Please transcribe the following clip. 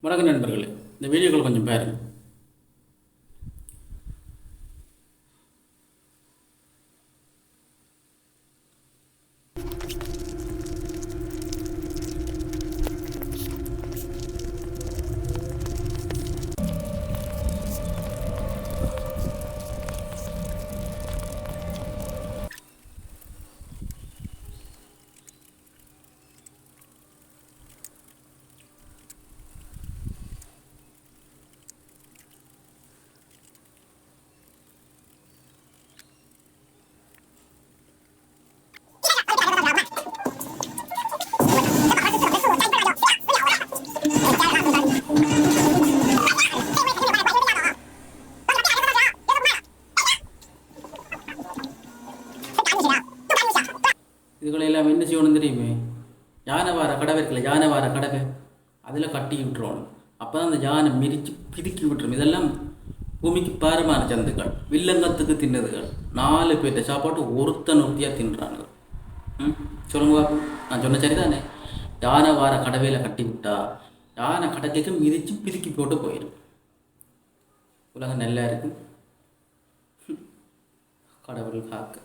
வணக்கம் நண்பர்களே, இந்த வீடியோக்கள் கொஞ்சம் பாருங்கள். இதுகளை எல்லாம் என்ன செய்யணும் தெரியுமே? யானை வார கடவை இருக்குல்ல, யானை வார கடவை அதில் கட்டி விட்டுருவோம். அப்போ தான் அந்த யானை மிதித்து பிதுக்கி விட்டுரும். இதெல்லாம் பூமிக்கு பாரமான சந்துக்கள், வில்லங்கத்துக்கு தின்னதுகள். 4 பேர்ட்ட சாப்பாட்டு ஒருத்தன் ஒருத்தியாக தின்றானுங்க. சொல்லுங்க, நான் சொன்ன சரிதானே? யானை வார கடவையில் கட்டி விட்டா யானை கடக்கைக்கு மிதித்து பிதுக்கி போட்டு போயிடும். உலகம் நல்லா இருக்கு. கடவுள் காக்க.